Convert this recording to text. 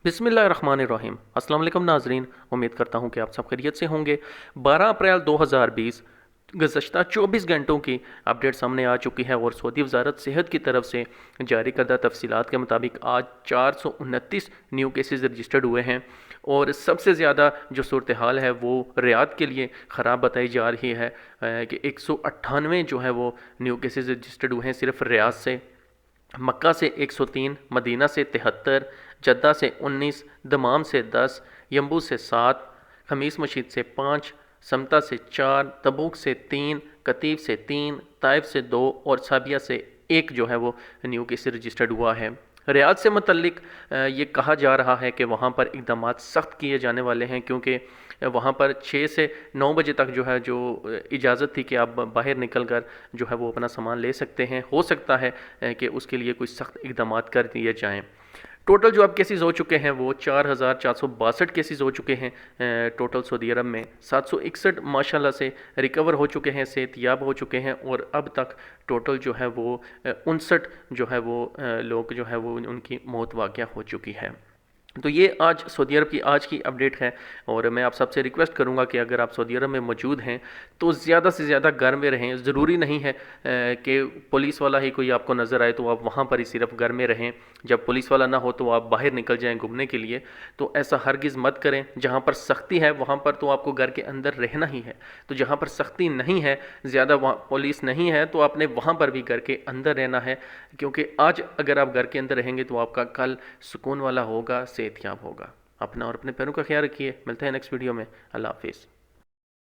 बिस्मिल्लाहिर्रहमानिर्रहीम। अस्सलाम वालेकुम नाजरीन, उम्मीद करता हूँ कि आप सब खैरियत से होंगे। 12 अप्रैल 2020 गुज़श्ता 24 घंटों की अपडेट सामने आ चुकी है और सऊदी वजारत सेहत की तरफ से जारी करदा तफसीलात के मुताबिक आज 429 न्यू केसेस रजिस्टर्ड हुए हैं और सबसे ज़्यादा जो सूरत हाल है वो रियाद के लिए ख़राब बताई जा रही है कि 198 जो है वो न्यू केसेस रजिस्टर्ड हुए हैं सिर्फ रियाद से। मक्का से 103, मदीना से 73, जद्दा से 19, दमाम से 10, यम्बू से 7, खमीस मशीद से 5, समता से 4, तबूक से 3, कतीफ से 3, ताइफ से 2 और साबिया से 1 जो है वो न्यू केस रजिस्टर्ड हुआ है। रियाद से मुतल्लिक ये कहा जा रहा है कि वहाँ पर इक़दाम सख्त किए जाने वाले हैं, क्योंकि वहाँ पर 6 से 9 बजे तक जो है जो इजाज़त थी कि आप बाहर निकल कर जो है वो अपना सामान ले सकते हैं। हो सकता है कि उसके लिए कोई सख्त इक़दाम कर दिए जाएँ। टोटल जो अब केसेस हो चुके हैं वो 4,462 केसेस हो चुके हैं टोटल सऊदी अरब में। 761 माशाल्लाह से रिकवर हो चुके हैं, सेहतयाब हो चुके हैं और अब तक टोटल जो है वो 59 जो है वो लोग जो है वो उनकी मौत वाक़या हो चुकी है। तो ये आज सऊदी अरब की आज की अपडेट है और मैं आप सबसे रिक्वेस्ट करूंगा कि अगर आप सऊदी अरब में मौजूद हैं तो ज़्यादा से ज़्यादा घर में रहें। ज़रूरी नहीं है कि पुलिस वाला ही कोई आपको नज़र आए तो आप वहाँ पर ही सिर्फ घर में रहें। जब पुलिस वाला ना हो तो आप बाहर निकल जाएं घूमने के लिए, तो ऐसा हरगिज़ मत करें। जहाँ पर सख्ती है वहाँ पर तो आपको घर के अंदर रहना ही है, तो जहाँ पर सख्ती नहीं है, ज़्यादा वहाँ पुलिस नहीं है, तो आपने वहाँ पर भी घर के अंदर रहना है, क्योंकि आज अगर आप घर के अंदर रहेंगे तो आपका कल सुकून वाला होगा, सेहतयाब होगा। अपना और अपने पैरों का ख्याल रखिए। मिलते हैं नेक्स्ट वीडियो में। अल्लाह हाफिज़।